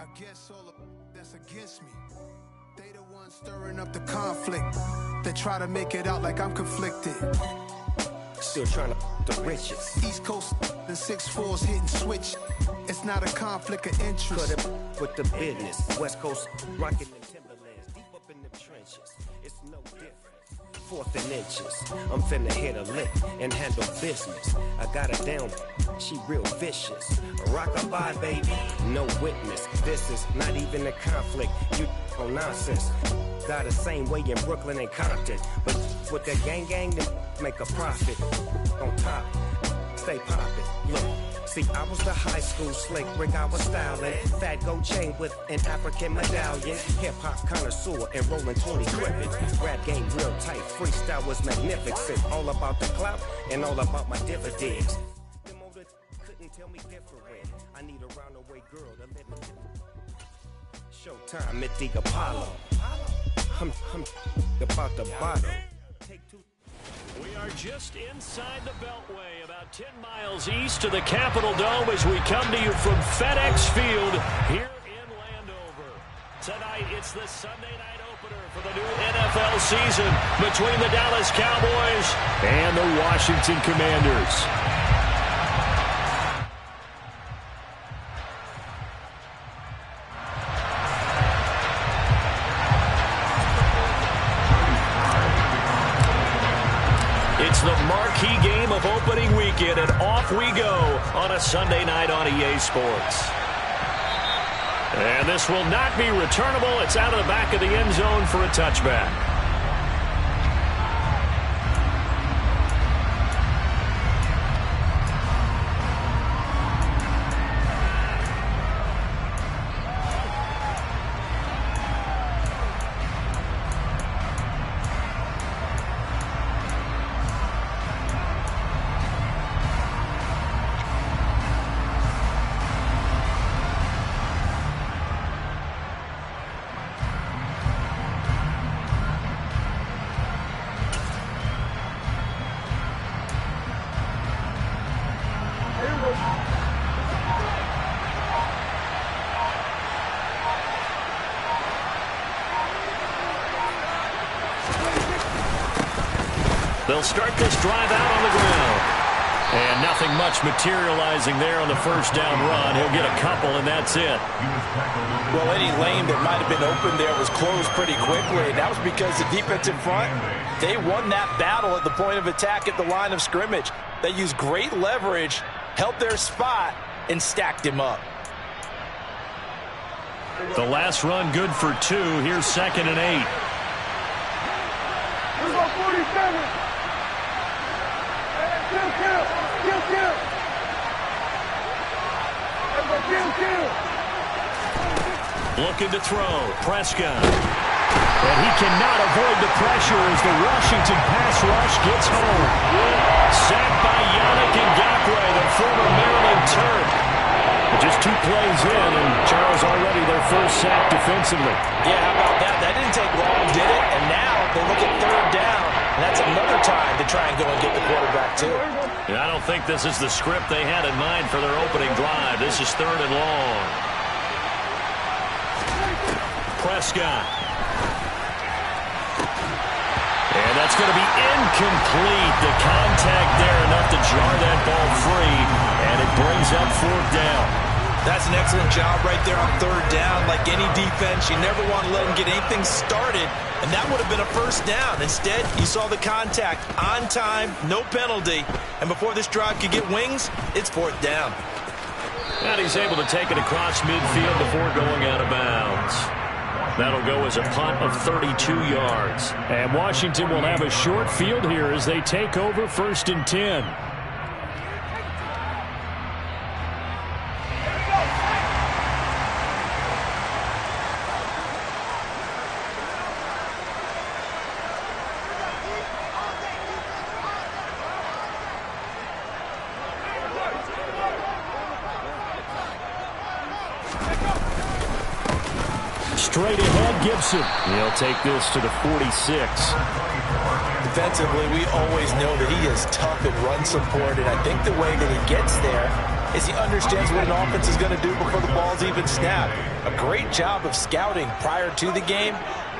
I guess all of that's against me. They the ones stirring up the conflict. They try to make it out like I'm conflicted. Still trying to the riches. East Coast and 6'4s hitting switch. It's not a conflict of interest. Cut it with the business. West Coast rocking them Timberlands. Deep up in the trenches. It's no different. Fourth and inches. I'm finna hit a lick and handle business. I got her down. She real vicious. Rock-a-bye, baby. No witness. This is not even a conflict. You on nonsense. Got the same way in Brooklyn and Compton. But with that gang, then make a profit. On top, stay poppin'. Look, see, I was the high school slick Rick, I was styling. Fat gold chain with an African medallion. Hip-hop connoisseur and rolling 20 gripping. Rap game real tight, freestyle was magnificent. All about the clout and all about my dividends. Them older couldn't tell me different. I need a roundaway girl to let me. Showtime at the Apollo. I'm about the bottom. We are just inside the Beltway, about 10 miles east of the Capitol Dome as we come to you from FedEx Field here in Landover. Tonight, it's the Sunday night opener for the new NFL season between the Dallas Cowboys and the Washington Commanders. It's the marquee game of opening weekend, and off we go on a Sunday night on EA Sports. And this will not be returnable. It's out of the back of the end zone for a touchback. They'll start this drive out on the ground. And nothing much materializing there on the first down run. He'll get a couple, and that's it. Well, any lane that might have been open there was closed pretty quickly, and that was because the defensive front, they won that battle at the point of attack at the line of scrimmage. They used great leverage, held their spot, and stacked him up. The last run good for 2. Here's 2nd and 8. Here's our 47. Looking to throw. Prescott. And he cannot avoid the pressure as the Washington pass rush gets home. Sacked by Yannick Ngakoue, the former Maryland Terp. Just 2 plays in, and Charles already their first sack defensively. Yeah, how about that? That didn't take long, did it? And now they look at 3rd down, and that's another time to try and go and get the quarterback, too. And I don't think this is the script they had in mind for their opening drive. This is 3rd and long. Prescott. And that's going to be incomplete. The contact there enough to jar that ball free, and it brings up 4th down. That's an excellent job right there on 3rd down. Like any defense, you never want to let them get anything started, and that would have been a 1st down. Instead, you saw the contact on time, no penalty, and before this drive could get wings, it's 4th down. And he's able to take it across midfield before going out of bounds. That'll go as a punt of 32 yards. And Washington will have a short field here as they take over 1st and 10. Straight ahead, Gibson. He'll take this to the 46. Defensively, we always know that he is tough at run support, and I think the way that he gets there is he understands what an offense is going to do before the ball's even snapped. A great job of scouting prior to the game,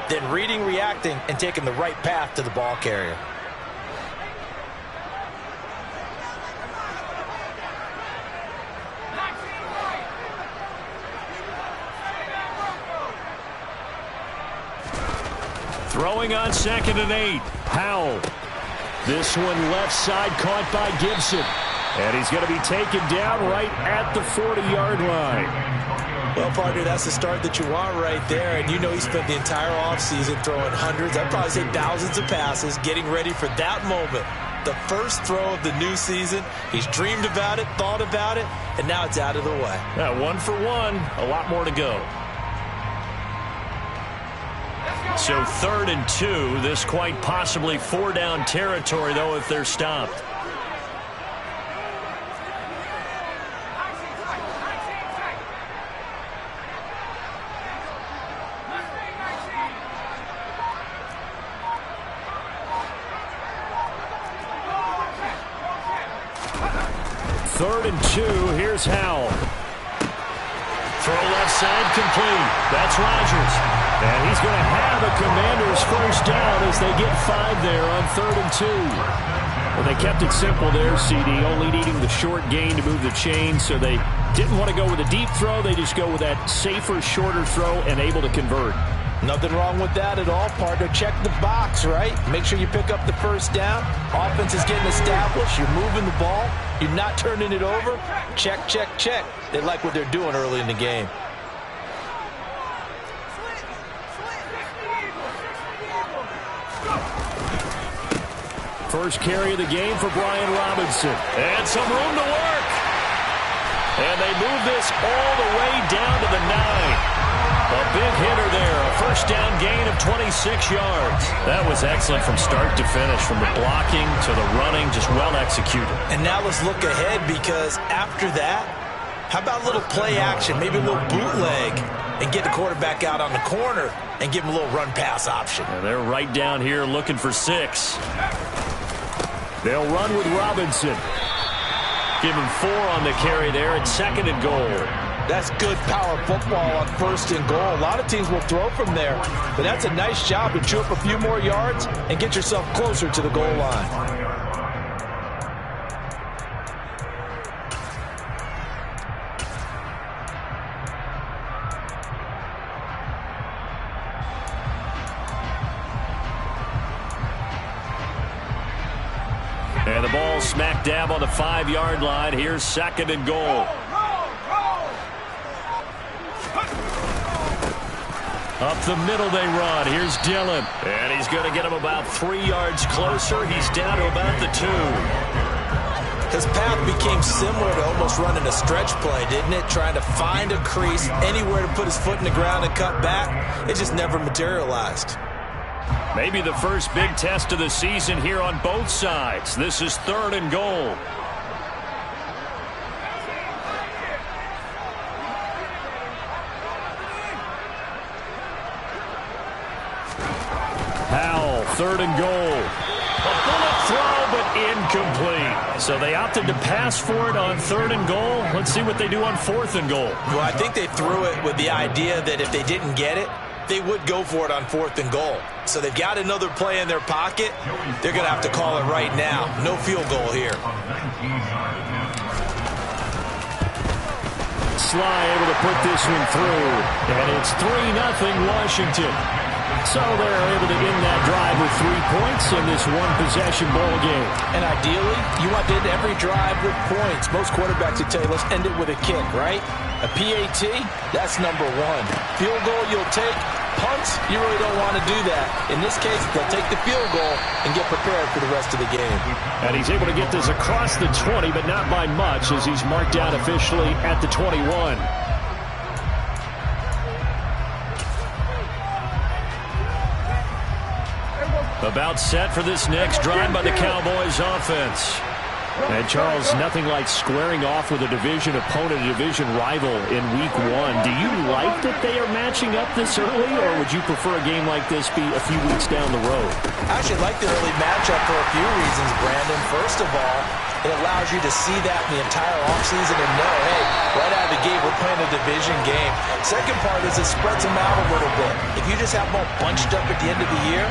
then reading, reacting, and taking the right path to the ball carrier. Throwing on 2nd and 8. Howell. This one left side caught by Gibson. And he's going to be taken down right at the 40-yard line. Well, partner, that's the start that you want right there. And you know he spent the entire offseason throwing hundreds, I'd probably say thousands of passes, getting ready for that moment. The first throw of the new season. He's dreamed about it, thought about it, and now it's out of the way. Yeah, 1 for 1. A lot more to go. So 3rd and 2. This quite possibly 4-down territory, though, if they're stopped. Third and 2. Here's Howell. Throw left side complete. That's Rodgers. And he's going to have a Commanders first down as they get 5 there on 3rd and 2. Well, they kept it simple there, CD, only needing the short gain to move the chain, so they didn't want to go with a deep throw. They just go with that safer, shorter throw and able to convert. Nothing wrong with that at all, partner. Check the box, right? Make sure you pick up the first down. Offense is getting established. You're moving the ball. You're not turning it over. Check, check, check. They like what they're doing early in the game. First carry of the game for Brian Robinson. And some room to work. And they move this all the way down to the 9. A big hitter there. A first down gain of 26 yards. That was excellent from start to finish. From the blocking to the running, just well executed. And now let's look ahead, because after that, how about a little play action, maybe a little bootleg, and get the quarterback out on the corner and give him a little run-pass option. And they're right down here looking for 6. They'll run with Robinson. Give him 4 on the carry there at 2nd and goal. That's good power football on 1st and goal. A lot of teams will throw from there, but that's a nice job to chew up a few more yards and get yourself closer to the goal line. And the ball smack dab on the 5-yard line. Here's 2nd and goal. Up the middle they run. Here's Dillon. And he's going to get him about 3 yards closer. He's down to about the 2. His path became similar to almost running a stretch play, didn't it? Trying to find a crease, anywhere to put his foot in the ground and cut back. It just never materialized. Maybe the first big test of the season here on both sides. This is 3rd and goal. Howell, 3rd and goal. A bullet throw, but incomplete. So they opted to pass for it on 3rd and goal. Let's see what they do on 4th and goal. Well, I think they threw it with the idea that if they didn't get it, they would go for it on 4th and goal. So they've got another play in their pocket. They're going to have to call it right now. No field goal here. Sly able to put this one through. And it's 3-0 Washington. So they're able to end that drive with 3 points in this one-possession ball game. And ideally, you want to end every drive with points. Most quarterbacks would tell you, let's end it with a kick, right? A PAT, that's number 1. Field goal you'll take. Punts, you really don't want to do that. In this case, they'll take the field goal and get prepared for the rest of the game. And he's able to get this across the 20, but not by much, as he's marked down officially at the 21. About set for this next drive by the Cowboys offense. And Charles, nothing like squaring off with a division opponent, a division rival in week 1. Do you like that they are matching up this early, or would you prefer a game like this be a few weeks down the road? I actually like the early matchup for a few reasons, Brandon. First of all, it allows you to see that in the entire offseason and know, hey, right out of the gate, we're playing a division game. Second part is it spreads them out a little bit. If you just have them all bunched up at the end of the year,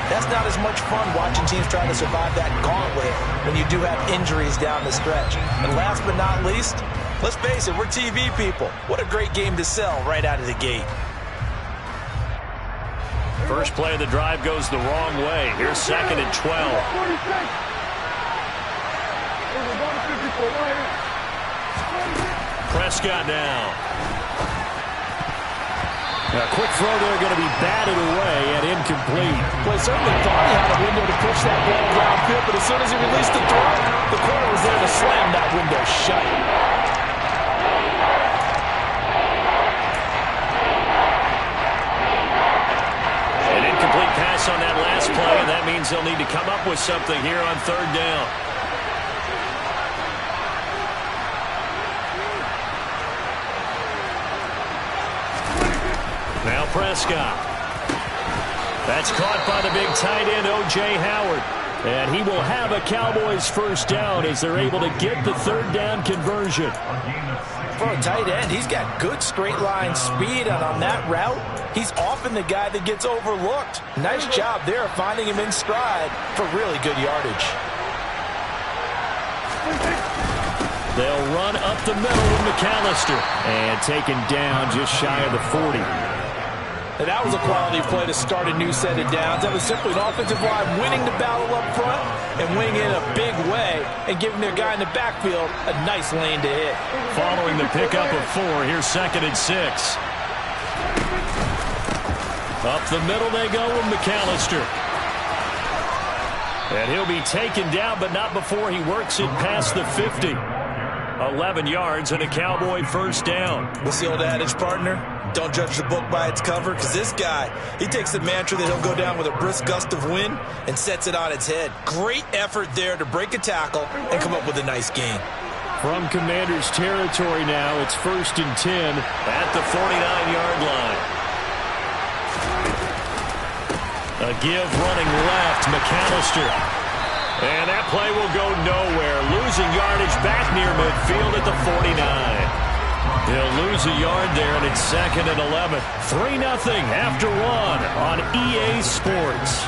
that's not as much fun watching teams try to survive that gauntlet when you do have injuries down the stretch. And last but not least, let's face it, we're TV people. What a great game to sell right out of the gate. First play of the drive goes the wrong way. Here's 2nd and 12. Prescott now. A quick throw there going to be batted away and incomplete. Well, he certainly thought he had a window to push that ball downfield, but as soon as he released the throw, the corner was there to slam that window shut. An incomplete pass on that last play, and that means they'll need to come up with something here on 3rd down. Now Prescott. That's caught by the big tight end, O.J. Howard. And he will have a Cowboys first down as they're able to get the 3rd down conversion. For a tight end, he's got good straight line speed, and on that route, he's often the guy that gets overlooked. Nice job there finding him in stride for really good yardage. They'll run up the middle with McAllister. And taken down just shy of the 40. And that was a quality play to start a new set of downs. That was simply an offensive line winning the battle up front and winning in a big way and giving their guy in the backfield a nice lane to hit. Following the pickup of 4, here's 2nd and 6. Up the middle they go with McAllister. And he'll be taken down, but not before he works it past the 50. 11 yards and a Cowboy first down. What's the old adage, partner? Don't judge the book by its cover, because this guy, he takes the mantra that he'll go down with a brisk gust of wind and sets it on its head. Great effort there to break a tackle and come up with a nice gain. From Commander's territory now, it's 1st and 10 at the 49-yard line. A give running left, McAllister. And that play will go nowhere. Losing yardage back near midfield at the 49. He'll lose a yard there, and it's 2nd and 11. 3-0 after 1 on EA Sports.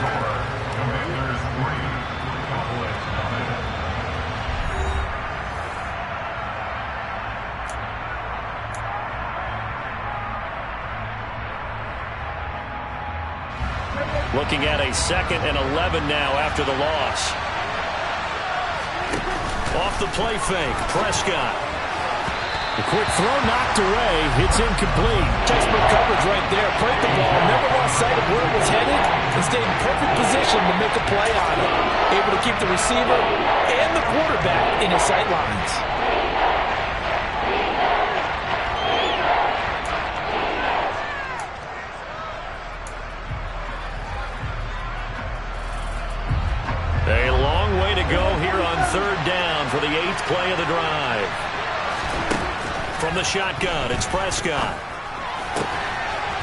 Looking at a 2nd and 11 now after the loss. Off the play fake, Prescott. The quick throw knocked away. It's incomplete. Textbook coverage right there. Played the ball, never lost sight of where it was headed, and stayed in perfect position to make a play on it. Able to keep the receiver and the quarterback in his sight lines. A long way to go here on 3rd down for the 8th play of the drive. From the shotgun, it's Prescott.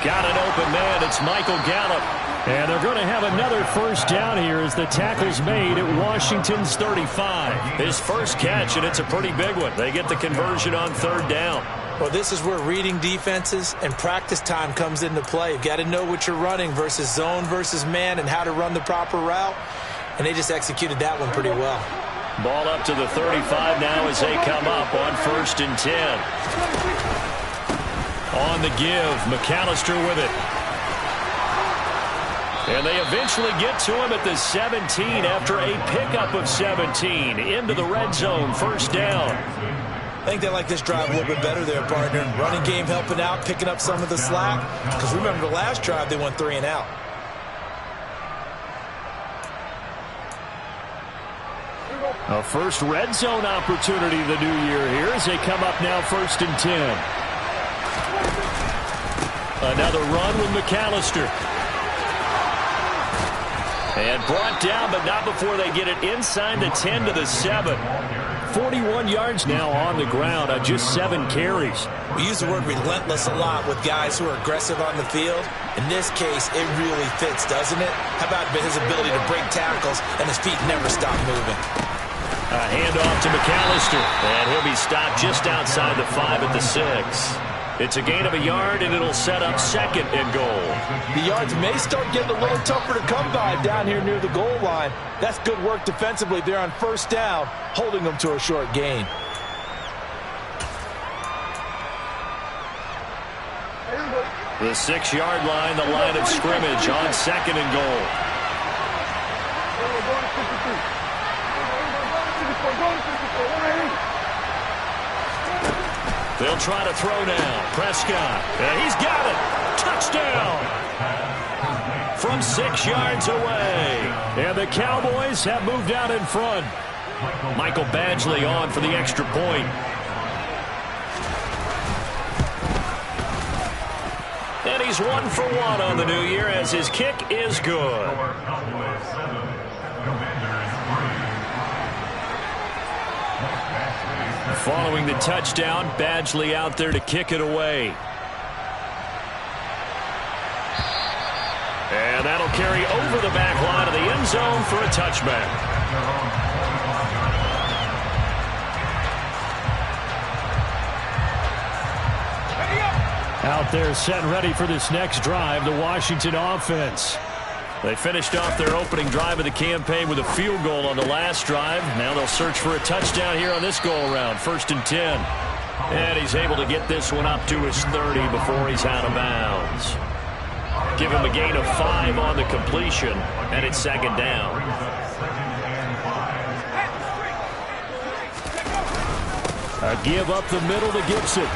Got an open man, it's Michael Gallup. And they're going to have another first down here as the tackle's made at Washington's 35. His first catch, and it's a pretty big one. They get the conversion on 3rd down. Well, this is where reading defenses and practice time comes into play. You've got to know what you're running versus zone versus man and how to run the proper route. And they just executed that one pretty well. Ball up to the 35 now as they come up on 1st and 10. On the give, McAllister with it. And they eventually get to him at the 17 after a pickup of 17. Into the red zone, 1st down. I think they like this drive a little bit better there, partner. Running game helping out, picking up some of the slack. Because remember the last drive, they went 3 and out. A first red zone opportunity the new year here as they come up now 1st and 10. Another run with McAllister. And brought down, but not before they get it inside the 10 to the 7. 41 yards now on the ground on just 7 carries. We use the word relentless a lot with guys who are aggressive on the field. In this case, it really fits, doesn't it? How about his ability to break tackles and his feet never stop moving? A handoff to McAllister, and he'll be stopped just outside the 5 at the 6. It's a gain of a yard, and it'll set up 2nd and goal. The yards may start getting a little tougher to come by down here near the goal line. That's good work defensively there on 1st down, holding them to a short gain. The 6-yard line, the line of scrimmage on 2nd and goal. They'll try to throw now. Prescott, and he's got it. Touchdown. From 6 yards away. And the Cowboys have moved out in front. Michael Badgley on for the extra point. And he's 1 for 1 on the new year as his kick is good. Following the touchdown, Badgley out there to kick it away. And that'll carry over the back line of the end zone for a touchback. Out there set and ready for this next drive, the Washington offense. They finished off their opening drive of the campaign with a field goal on the last drive. Now they'll search for a touchdown here on this go-around, 1st and 10. And he's able to get this one up to his 30 before he's out of bounds. Give him a gain of 5 on the completion, and it's 2nd down. A give up the middle to Gibson.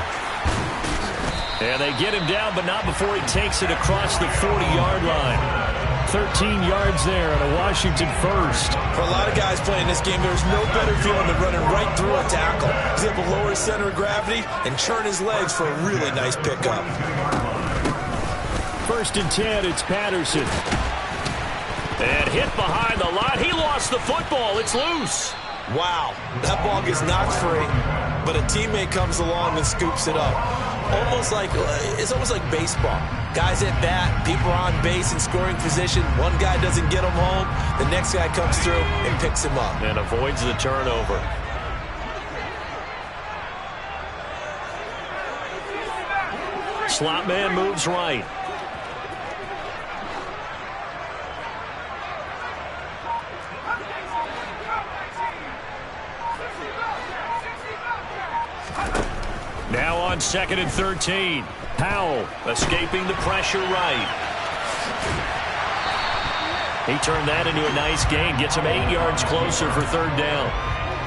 And they get him down, but not before he takes it across the 40-yard line. 13 yards there on a Washington first. For a lot of guys playing this game, there's no better feeling than running right through a tackle. He's able to lower his center of gravity and churn his legs for a really nice pickup. 1st and 10, it's Patterson. And hit behind the line. He lost the football. It's loose. Wow, that ball gets knocked free, but a teammate comes along and scoops it up. It's almost like baseball. Guys at bat, people are on base in scoring position. One guy doesn't get him home. The next guy comes through and picks him up. And avoids the turnover. Slot man moves right. Now on 2nd and 13. Powell escaping the pressure right. He turned that into a nice gain. Gets him 8 yards closer for 3rd down.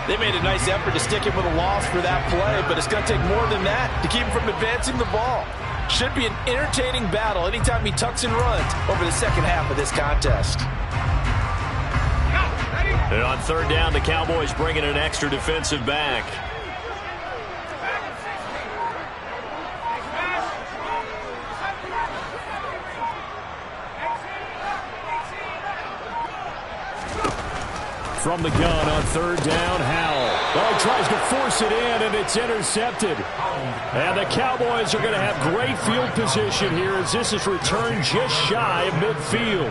They made a nice effort to stick him with a loss for that play, but it's going to take more than that to keep him from advancing the ball. Should be an entertaining battle anytime he tucks and runs over the 2nd half of this contest. And on 3rd down, the Cowboys bring in an extra defensive back. From the gun on 3rd down, Howell. Oh, tries to force it in, and it's intercepted. And the Cowboys are going to have great field position here as this is returned just shy of midfield.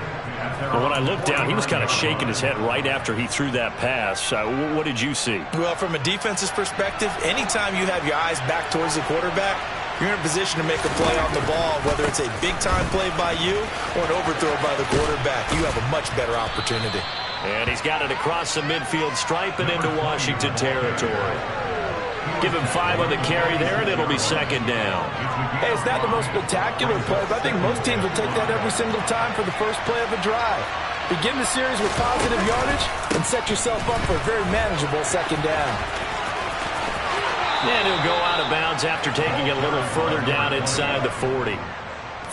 But when I looked down, he was kind of shaking his head right after he threw that pass. What did you see? Well, from a defense's perspective, anytime you have your eyes back towards the quarterback, you're in a position to make a play on the ball, whether it's a big-time play by you or an overthrow by the quarterback. You have a much better opportunity. And he's got it across the midfield stripe and into Washington territory. Give him 5 on the carry there, and it'll be 2nd down. Hey, it's not the most spectacular play, but I think most teams will take that every single time for the first play of a drive. Begin the series with positive yardage and set yourself up for a very manageable 2nd down. And he'll go out of bounds after taking it a little further down inside the 40.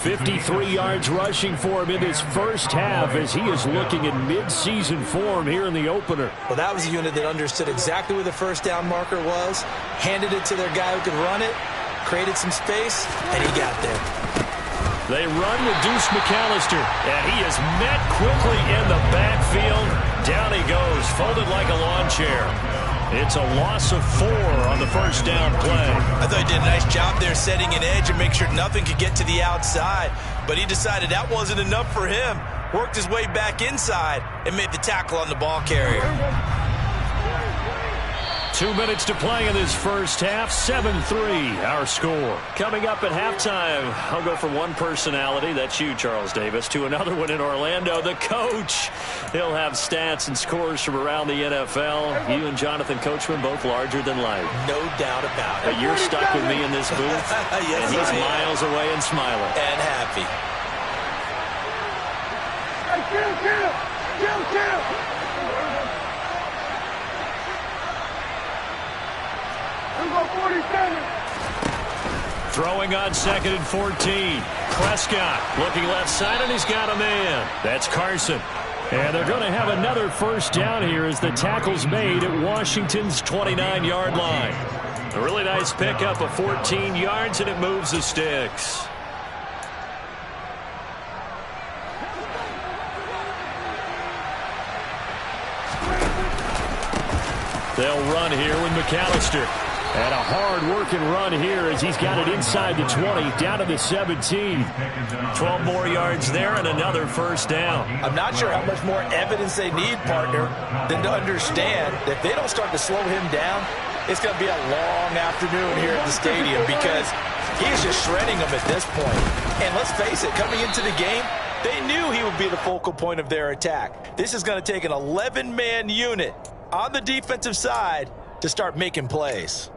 53 yards rushing for him in his first half as he is looking in mid-season form here in the opener. Well, that was a unit that understood exactly where the 1st down marker was, handed it to their guy who could run it, created some space, and he got there. They run with Deuce McAllister, and he is met quickly in the backfield. Down he goes, folded like a lawn chair. It's a loss of 4 on the first down play. I thought he did a nice job there setting an edge and make sure nothing could get to the outside. But he decided that wasn't enough for him. Worked his way back inside and made the tackle on the ball carrier. 2 minutes to play in this first half. 7-3 our score. Coming up at halftime, I'll go from one personality, that's you, Charles Davis, to another one in Orlando, the coach. He'll have stats and scores from around the NFL. You and Jonathan Coachman both larger than life. No doubt about it. But you're stuck with me in this booth, yes, and he's miles away and smiling. And happy. Throwing on 2nd and 14. Prescott looking left side, and he's got a man. That's Carson. And they're going to have another first down here as the tackle's made at Washington's 29-yard line. A really nice pickup of 14 yards, and it moves the sticks. They'll run here with McAllister. And a hard-working run here as he's got it inside the 20, down to the 17. 12 more yards there and another first down. I'm not sure how much more evidence they need, partner, than to understand that if they don't start to slow him down, it's going to be a long afternoon here at the stadium because he is just shredding them at this point. And let's face it, coming into the game, they knew he would be the focal point of their attack. This is going to take an 11-man unit on the defensive side to start making plays.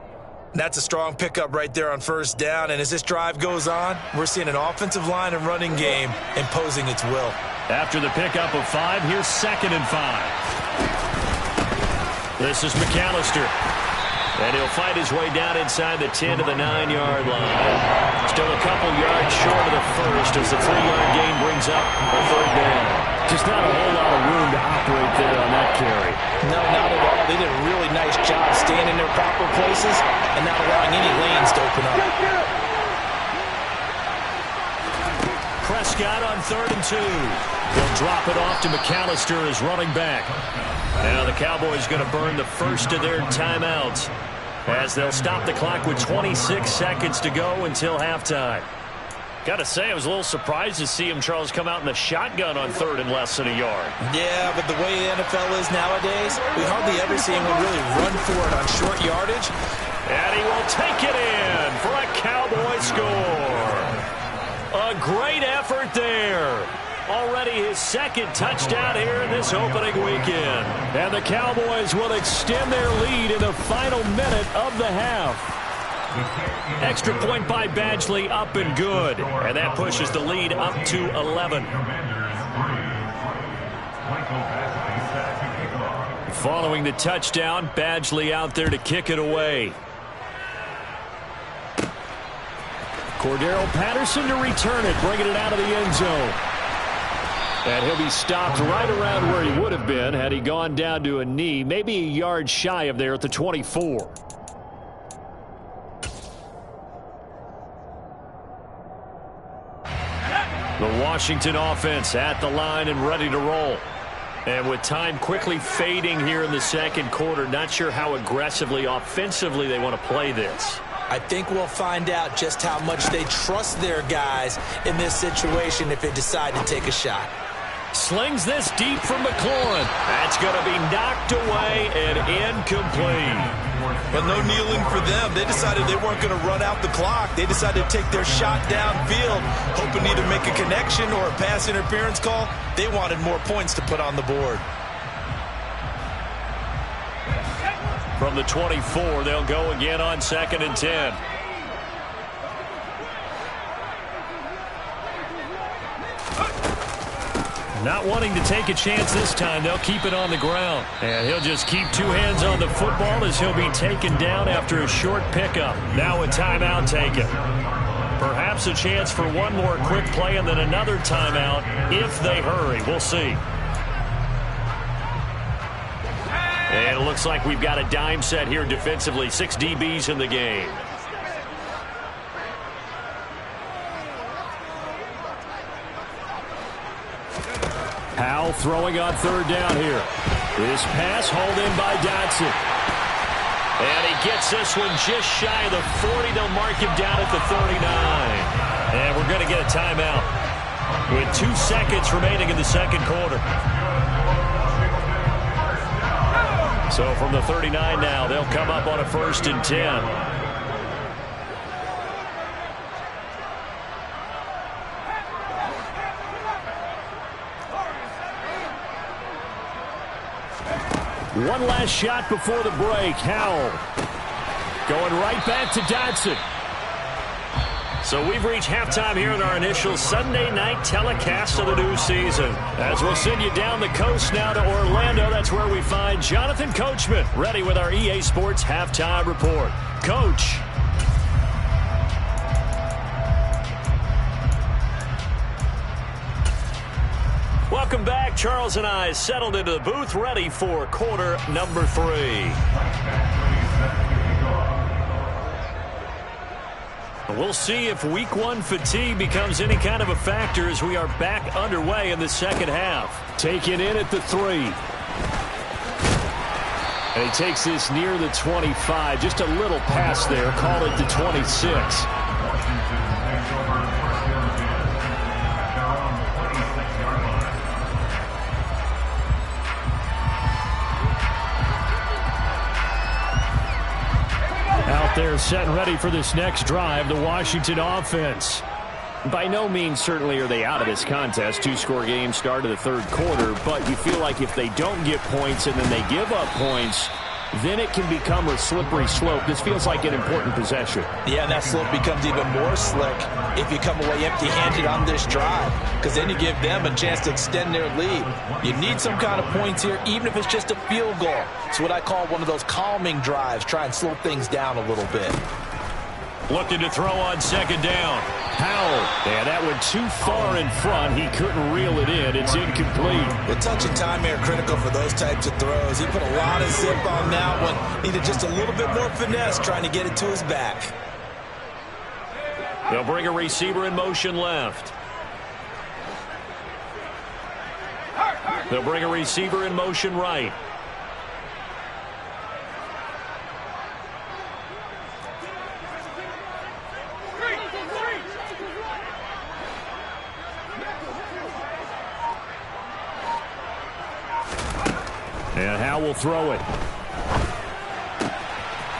That's a strong pickup right there on first down, and as this drive goes on, we're seeing an offensive line and running game imposing its will. After the pickup of 5, here's 2nd and 5. This is McAllister. And he'll fight his way down inside the 10 to the 9-yard line. Still a couple yards short of the first as the 3-yard gain brings up a third down. Just not a whole lot of room to operate there on that carry. No, not at all. They did a really nice job staying in their proper places and not allowing any lanes to open up. Prescott on 3rd and 2. He'll drop it off to McAllister as running back. Now the Cowboys going to burn the first of their timeouts as they'll stop the clock with 26 seconds to go until halftime. Got to say, I was a little surprised to see him, Charles, come out in the shotgun on 3rd and less than a yard. Yeah, but the way the NFL is nowadays, we hardly ever see anyone really run for it on short yardage. And he will take it in for a Cowboy score. A great effort there. Already his 2nd touchdown here in this opening weekend. And the Cowboys will extend their lead in the final minute of the half. Extra point by Badgley, up and good. And that pushes the lead up to 11. Following the touchdown, Badgley out there to kick it away. Cordero Patterson to return it, bringing it out of the end zone. And he'll be stopped right around where he would have been had he gone down to a knee, maybe a yard shy of there at the 24. The Washington offense at the line and ready to roll. And with time quickly fading here in the second quarter, not sure how aggressively, offensively they want to play this. I think we'll find out just how much they trust their guys in this situation if they decide to take a shot. Slings this deep from McLaurin. That's going to be knocked away and incomplete. But no kneeling for them. They decided they weren't going to run out the clock. They decided to take their shot downfield, hoping to either make a connection or a pass interference call. They wanted more points to put on the board. From the 24, they'll go again on 2nd and 10. Not wanting to take a chance this time, they'll keep it on the ground. And he'll just keep 2 hands on the football as he'll be taken down after a short pickup. Now a timeout taken. Perhaps a chance for one more quick play and then another timeout if they hurry. We'll see. And it looks like we've got a dime set here defensively. 6 DBs in the game. Powell throwing on third down here. This pass hauled in by Dotson. And he gets this one just shy of the 40. They'll mark him down at the 39. And we're going to get a timeout with 2 seconds remaining in the second quarter. So from the 39 now, they'll come up on a 1st and 10. One last shot before the break. Howell going right back to Dotson. So we've reached halftime here in our initial Sunday night telecast of the new season. As we'll send you down the coast now to Orlando, that's where we find Jonathan Coachman ready with our EA Sports halftime report. Coach. Welcome back. Charles and I settled into the booth, ready for quarter number 3. We'll see if week 1 fatigue becomes any kind of a factor as we are back underway in the second half. Taken in at the 3. And he takes this near the 25. Just a little pass there. Call it the 26. They're set and ready for this next drive, the Washington offense. By no means certainly are they out of this contest. 2-score game, start of the third quarter, but you feel like if they don't get points and then they give up points, then it can become a slippery slope. This feels like an important possession. Yeah, and that slope becomes even more slick if you come away empty-handed on this drive, because then you give them a chance to extend their lead. You need some kind of points here, even if it's just a field goal. It's what I call one of those calming drives. Try and slow things down a little bit. Looking to throw on second down. Powell. Yeah, that went too far in front. He couldn't reel it in. It's incomplete. The touch and time are critical for those types of throws. He put a lot of zip on that one. Needed just a little bit more finesse trying to get it to his back. They'll bring a receiver in motion left. They'll bring a receiver in motion right. And Howell will throw it.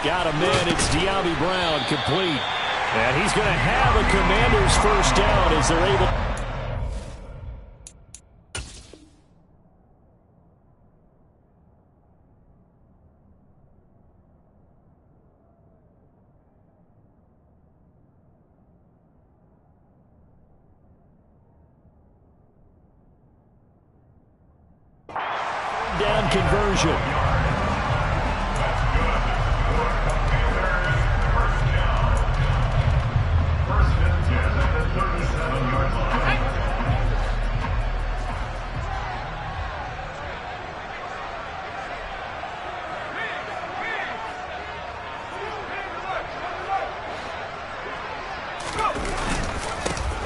Got him in. It's De'Ami Brown, complete. And he's going to have a Commanders first down as they're able. Down conversion.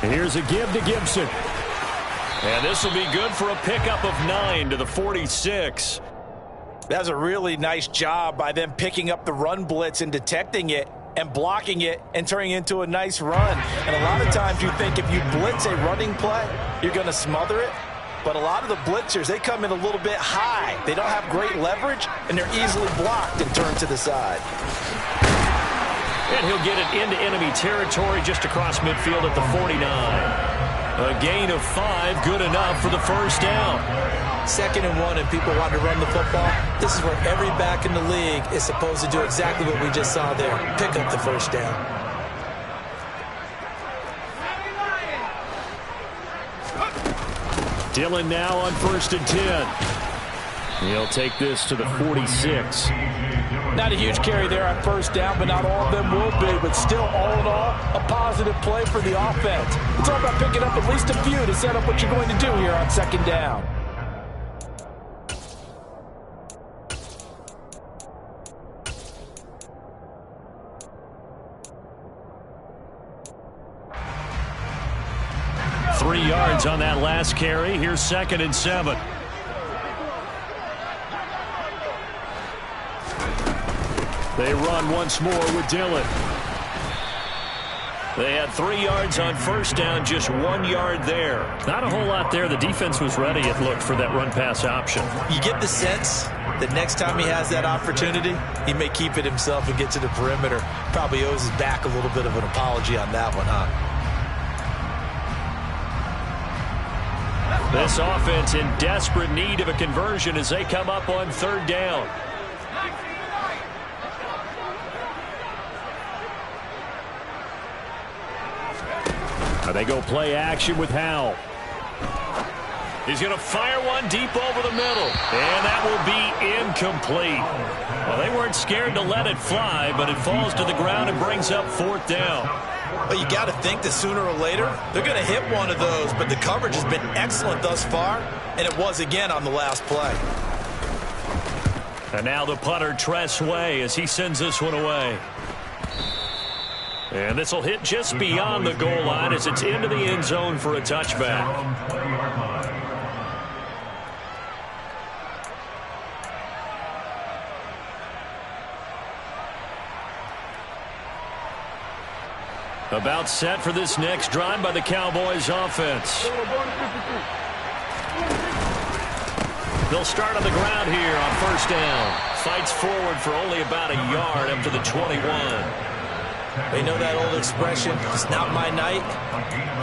And here's a give to Gibson. And this will be good for a pickup of 9 to the 46. That's a really nice job by them picking up the run blitz and detecting it and blocking it and turning it into a nice run. And a lot of times you think if you blitz a running play, you're going to smother it. But a lot of the blitzers, they come in a little bit high. They don't have great leverage, and they're easily blocked and turned to the side. And he'll get it into enemy territory just across midfield at the 49. A gain of 5, good enough for the first down. 2nd and 1, and people want to run the football. This is where every back in the league is supposed to do exactly what we just saw there. Pick up the first down. Dillon now on 1st and 10. He'll take this to the 46. Not a huge carry there on first down, but not all of them will be. But still, all in all, a positive play for the offense. It's all about picking up at least a few to set up what you're going to do here on 2nd down. 3 yards on that last carry. Here's 2nd and 7. They run once more with Dillon. They had 3 yards on first down, just 1 yard there. Not a whole lot there. The defense was ready, it looked, for that run-pass option. You get the sense that next time he has that opportunity, he may keep it himself and get to the perimeter. Probably owes his back a little bit of an apology on that one, huh? This offense in desperate need of a conversion as they come up on 3rd down. They go play action with Howell. He's going to fire one deep over the middle. And that will be incomplete. Well, they weren't scared to let it fly, but it falls to the ground and brings up 4th down. Well, you got to think that sooner or later, they're going to hit one of those, but the coverage has been excellent thus far, and it was again on the last play. And now the punter, Tress Way, as he sends this one away. And this will hit just beyond the goal line as it's into the end zone for a touchback. About set for this next drive by the Cowboys offense. They'll start on the ground here on 1st down. Fights forward for only about a yard up to the 21. You know that old expression, it's not my night?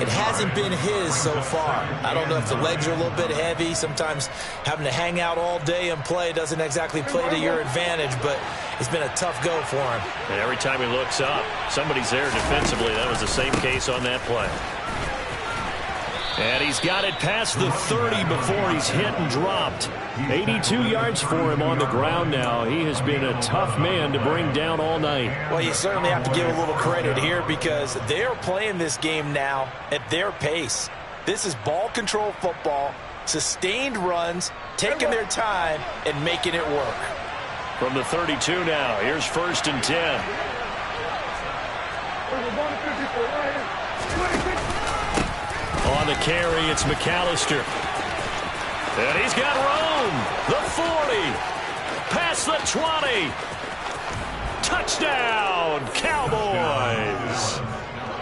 It hasn't been his so far. I don't know if the legs are a little bit heavy. Sometimes having to hang out all day and play doesn't exactly play to your advantage, but it's been a tough go for him. And every time he looks up, somebody's there defensively. That was the same case on that play. And he's got it past the 30 before he's hit and dropped. 82 yards for him on the ground now. He has been a tough man to bring down all night. Well, you certainly have to give a little credit here because they're playing this game now at their pace. This is ball control football, sustained runs, taking their time, and making it work. From the 32 now, here's 1st and 10. On the carry, it's McAllister. And he's got room. The 40. Past the 20. Touchdown, Cowboys.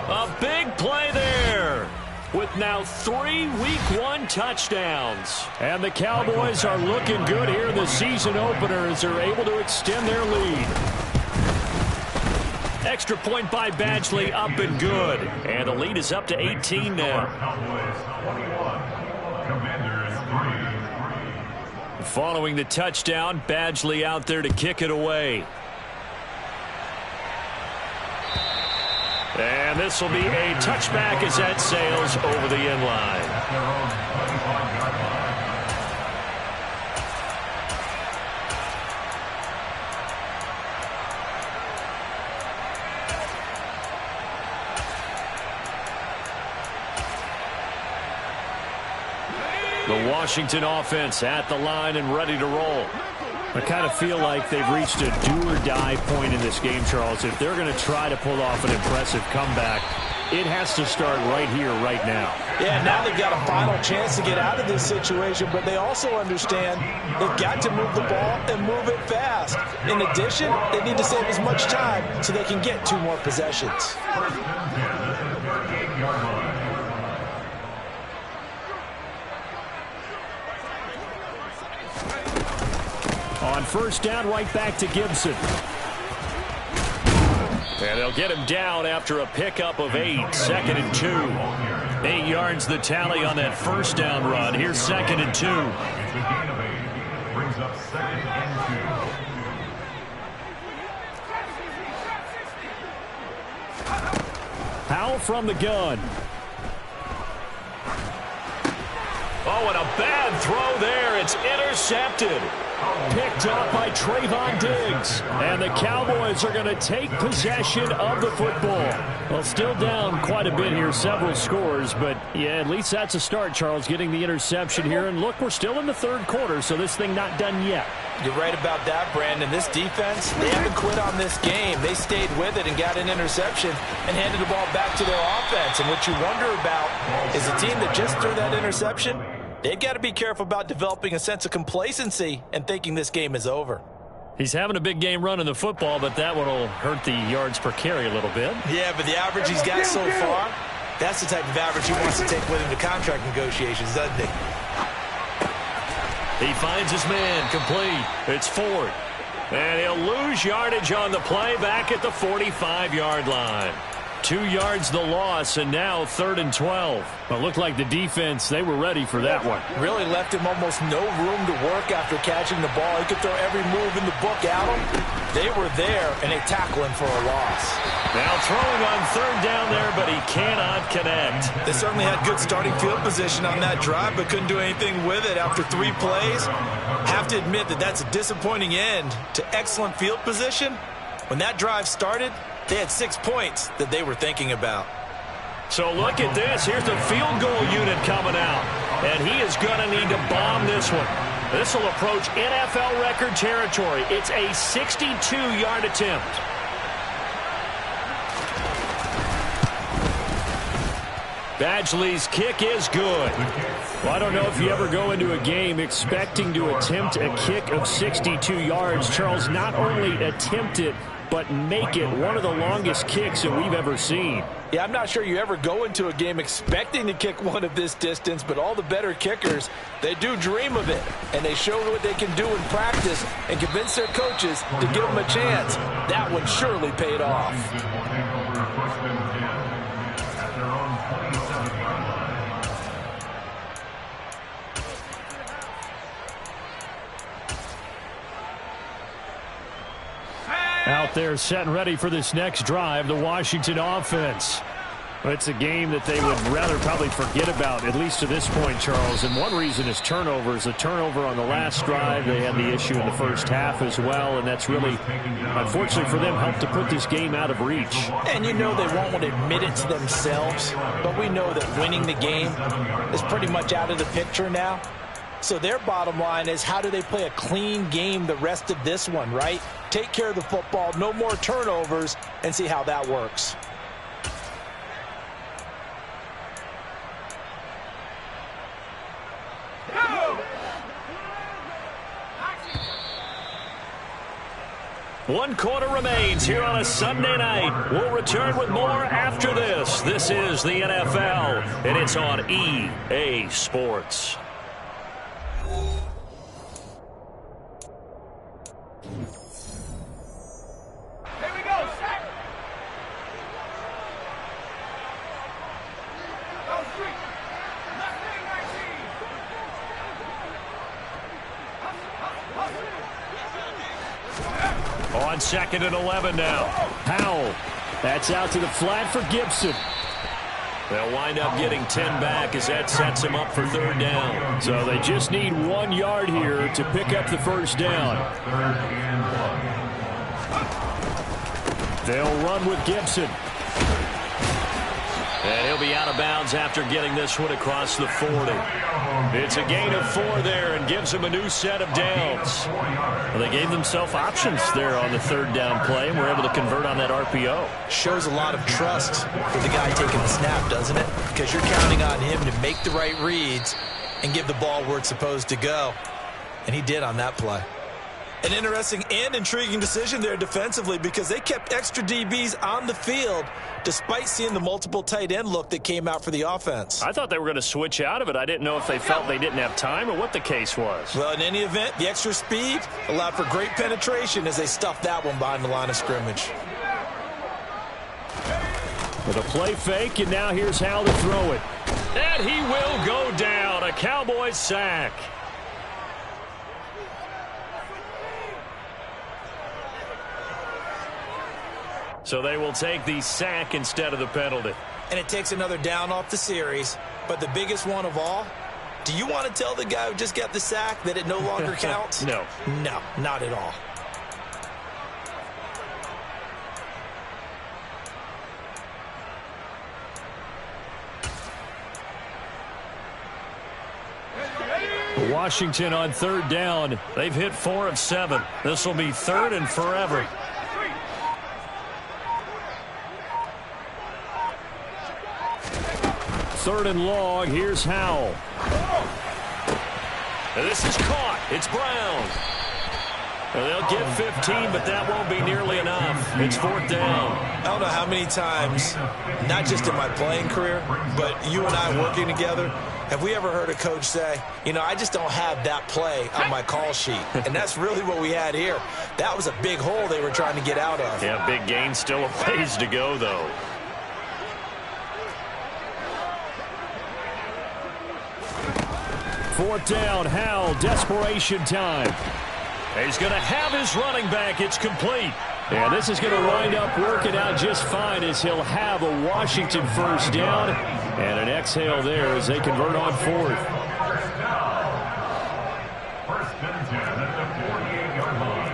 A big play there with now 3 Week 1 touchdowns. And the Cowboys are looking good here in the season opener as they're able to extend their lead. Extra point by Badgley, up and good. And the lead is up to 18 now. Following the touchdown, Badgley out there to kick it away. And this will be a touchback as that sails over the end line. The Washington offense at the line and ready to roll. I kind of feel like they've reached a do-or-die point in this game, Charles. If they're going to try to pull off an impressive comeback, it has to start right here, right now. Yeah, now they've got a final chance to get out of this situation, but they also understand they've got to move the ball and move it fast. In addition, they need to save as much time so they can get 2 more possessions. On 1st down, right back to Gibson. And they'll get him down after a pickup of 8. 2nd and 2. 8 yards the tally on that 1st down run. Here's 2nd and 2. Howell from the gun. Oh, and a bad throw there. It's intercepted. Picked off by Trayvon Diggs. And the Cowboys are going to take possession of the football. Well, still down quite a bit here, several scores. But, yeah, at least that's a start, Charles, getting the interception here. And, look, we're still in the third quarter, so this thing not done yet. You're right about that, Brandon. This defense, they haven't quit on this game. They stayed with it and got an interception and handed the ball back to their offense. And what you wonder about is a team that just threw that interception, they've got to be careful about developing a sense of complacency and thinking this game is over. He's having a big game running the football, but that one will hurt the yards per carry a little bit. Yeah, but the average he's got so far, that's the type of average he wants to take with him to contract negotiations, doesn't he? He finds his man, complete. It's Ford. And he'll lose yardage on the play back at the 45-yard line. 2 yards the loss, and now 3rd and 12. Well, it looked like the defense, they were ready for that one. Really left him almost no room to work after catching the ball. He could throw every move in the book at him. They were there, and they tackle him for a loss. Now throwing on 3rd down there, but he cannot connect. They certainly had good starting field position on that drive, but couldn't do anything with it after 3 plays. Have to admit that that's a disappointing end to excellent field position. When that drive started, they had 6 points that they were thinking about. So look at this. Here's the field goal unit coming out. And he is going to need to bomb this one. This will approach NFL record territory. It's a 62-yard attempt. Badgley's kick is good. Well, I don't know if you ever go into a game expecting to attempt a kick of 62 yards. Charles, not only attempt it, but make it one of the longest kicks that we've ever seen. Yeah, I'm not sure you ever go into a game expecting to kick one of this distance, but all the better kickers, they do dream of it, and they show what they can do in practice and convince their coaches to give them a chance. That one surely paid off. Out there set and ready for this next drive, the Washington offense. It's a game that they would rather probably forget about, at least to this point, Charles. And one reason is turnovers. A turnover on the last drive. They had the issue in the first half as well, and that's really, unfortunately for them, helped to put this game out of reach. And you know they won't want to admit it to themselves, but we know that winning the game is pretty much out of the picture now. So their bottom line is, how do they play a clean game the rest of this one, right? Take care of the football, no more turnovers, and see how that works. One quarter remains here on a Sunday night. We'll return with more after this. This is the NFL, and it's on EA Sports. On 2nd and 11 now. Powell. That's out to the flat for Gibson. They'll wind up getting 10 back as that sets him up for 3rd down. So they just need 1 yard here to pick up the 1st down. They'll run with Gibson. And he'll be out of bounds after getting this one across the 40. It's a gain of 4 there and gives him a new set of downs. Well, they gave themselves options there on the 3rd down play and were able to convert on that RPO. Shows a lot of trust for the guy taking the snap, doesn't it? Because you're counting on him to make the right reads and give the ball where it's supposed to go. And he did on that play. An interesting and intriguing decision there defensively, because they kept extra DBs on the field despite seeing the multiple tight end look that came out for the offense. I thought they were going to switch out of it. I didn't know if they felt they didn't have time or what the case was. Well, in any event, the extra speed allowed for great penetration as they stuffed that one behind the line of scrimmage. With a play fake, and now here's how to throw it. And he will go down. A Cowboys sack. So they will take the sack instead of the penalty. And it takes another down off the series. But the biggest one of all, Do you want to tell the guy who just got the sack that it no longer counts? No. No, not at all. Washington on third down. They've hit 4 of 7. This will be third and forever. Third and long. Here's Howell. And this is caught. It's Brown. Well, they'll get 15, but that won't be nearly enough. It's fourth down. I don't know how many times, not just in my playing career, but you and I working together, have we ever heard a coach say, you know, I just don't have that play on my call sheet. And that's really what we had here. That was a big hole they were trying to get out of. Yeah, big gain, still a ways to go, though. Fourth down, Howell, desperation time. He's going to have his running back. It's complete. And this is going to wind up working out just fine as he'll have a Washington first down. And an exhale there as they convert on fourth. First and 10 at the 48-yard line.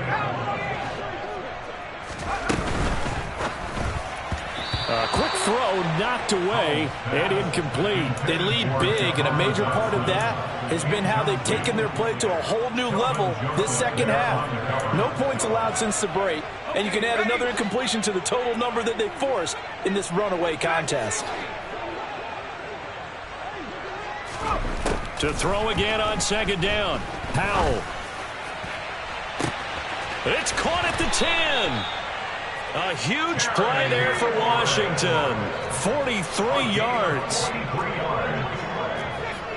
A quick throw knocked away and incomplete. They lead big, and a major part of that has been how they've taken their play to a whole new level this second half. No points allowed since the break, and you can add another incompletion to the total number that they forced in this runaway contest. To throw again on second down. Howell. It's caught at the 10. A huge play there for Washington. 43 yards.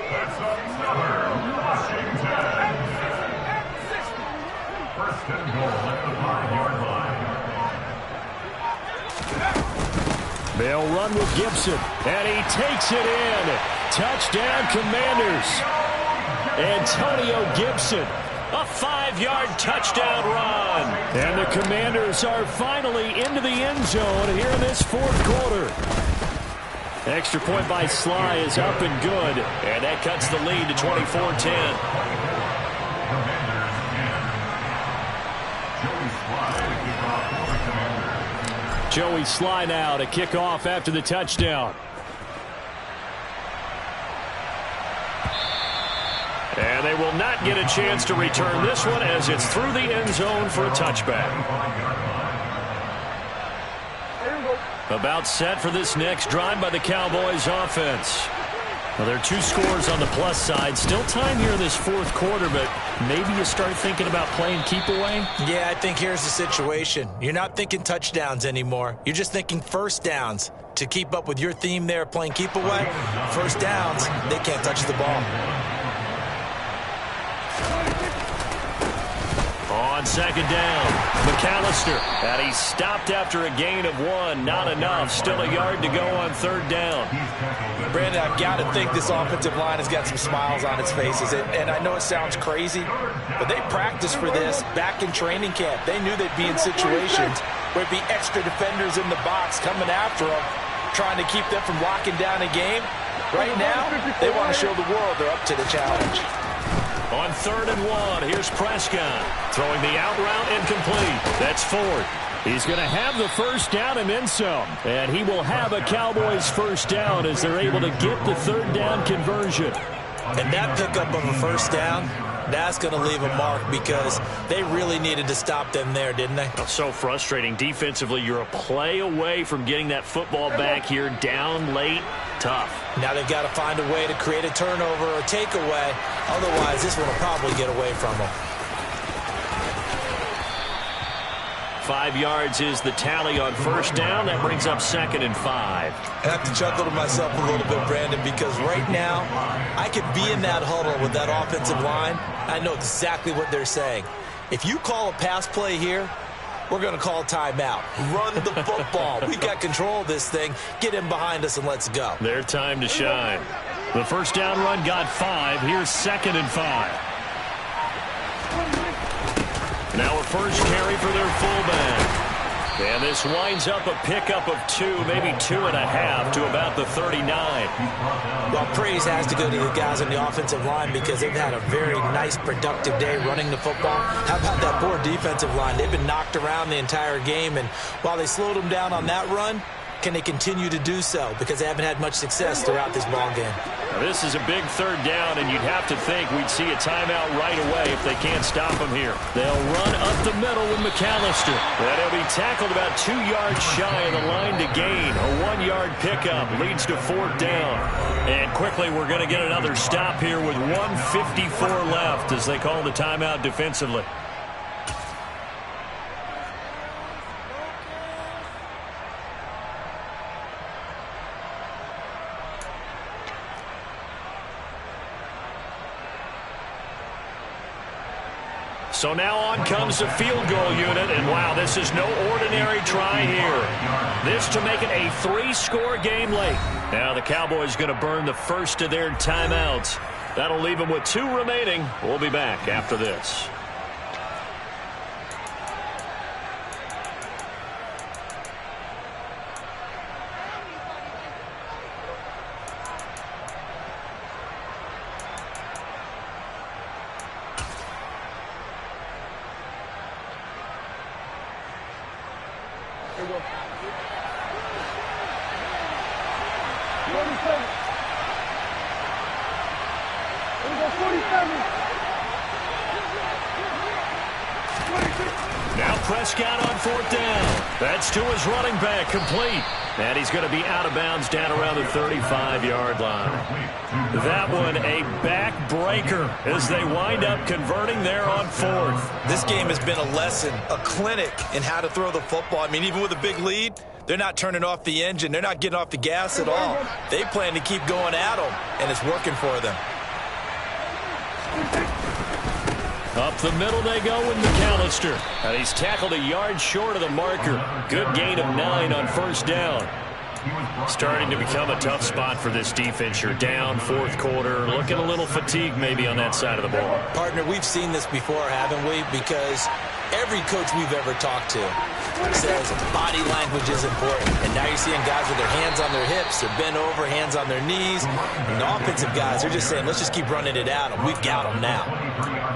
That's another Washington. First and goal at the 5-yard line. They'll run with Gibson, and he takes it in. Touchdown, Commanders. Antonio Gibson, a 5-yard touchdown run. And the Commanders are finally into the end zone here in this fourth quarter. Extra point by Sly is up and good, and that cuts the lead to 24-10. Joey Sly now to kick off after the touchdown. And they will not get a chance to return this one as it's through the end zone for a touchback. About set for this next drive by the Cowboys offense. Well, there are 2 scores on the plus side. Still time here in this fourth quarter, but maybe you start thinking about playing keep away? Yeah, I think here's the situation. You're not thinking touchdowns anymore. You're just thinking first downs. To keep up with your theme there, playing keep away, first downs, they can't touch the ball. On second down, McAllister. And he stopped after a gain of 1. Not enough. Still a yard to go on third down. Brandon, I've got to think this offensive line has got some smiles on its faces. And I know it sounds crazy, but they practiced for this back in training camp. They knew they'd be in situations where it'd be extra defenders in the box coming after them, trying to keep them from locking down a game. Right now, they want to show the world they're up to the challenge. On third and 1, here's Prescott. Throwing the out route incomplete. That's Ford. He's going to have the first down and then some. And he will have a Cowboys first down as they're able to get the third down conversion. And that pickup of a first down, that's going to leave a mark because they really needed to stop them there, didn't they? So frustrating. Defensively, you're a play away from getting that football back here down late. Tough. Now they've got to find a way to create a turnover or takeaway. Otherwise, this one will probably get away from them. 5 yards is the tally on first down. That brings up second and 5. I have to chuckle to myself a little bit, Brandon, because right now I could be in that huddle with that offensive line. I know exactly what they're saying. If you call a pass play here, we're going to call a timeout. Run the football. We got control of this thing. Get in behind us and let's go. Their time to shine. The first down run got 5. Here's second and 5. Now a first carry for their fullback. And this winds up a pickup of 2, maybe 2.5 to about the 39. Well, praise has to go to the guys on the offensive line because they've had a very nice, productive day running the football. How about that poor defensive line? They've been knocked around the entire game, and while they slowed them down on that run, can they continue to do so? Because they haven't had much success throughout this ball game. Now, this is a big third down, and you'd have to think we'd see a timeout right away if they can't stop him here. They'll run up the middle with McAllister. And he'll be tackled about 2 yards shy of the line to gain. A 1-yard pickup leads to 4th down. And quickly, we're going to get another stop here with 1:54 left as they call the timeout defensively. So now on comes the field goal unit, and wow, this is no ordinary try here. This to make it a 3-score game late. Now the Cowboys going to burn the first of their timeouts. That'll leave them with 2 remaining. We'll be back after this. Now Prescott on 4th down. That's to his running back, complete. And he's going to be out of bounds down around the 35-yard line. That one a backbreaker as they wind up converting there on 4th. This game has been a lesson, a clinic in how to throw the football. I mean, even with a big lead, they're not turning off the engine. They're not getting off the gas at all. They plan to keep going at them, and it's working for them. Up the middle they go with McAllister. And he's tackled a yard short of the marker. Good gain of 9 on 1st down. Starting to become a tough spot for this defense. You're down 4th quarter. Looking a little fatigued maybe on that side of the ball. Partner, we've seen this before, haven't we? Because every coach we've ever talked to says body language is important. And now you're seeing guys with their hands on their hips, they're bent over, hands on their knees. And the offensive guys are just saying, let's just keep running it at them. We've got them now.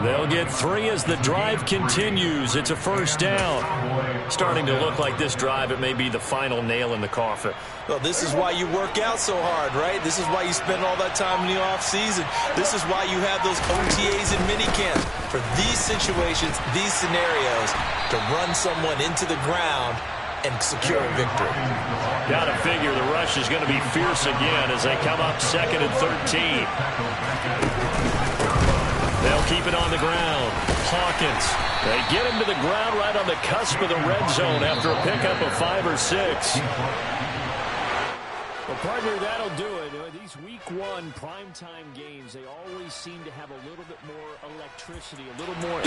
They'll get 3 as the drive continues. It's a 1st down. Starting to look like this drive, it may be the final nail in the coffin. Well, this is why you work out so hard, right? This is why you spend all that time in the offseason. This is why you have those OTAs and minicamps. For these situations, these scenarios, to run someone into the ground and secure a victory. Got to figure the rush is going to be fierce again as they come up 2nd and 13. They'll keep it on the ground. Hawkins. They get him to the ground right on the cusp of the red zone after a pickup of 5 or 6. Well, partner, that'll do it. These Week 1 primetime games, they always seem to have a little bit more electricity, a little more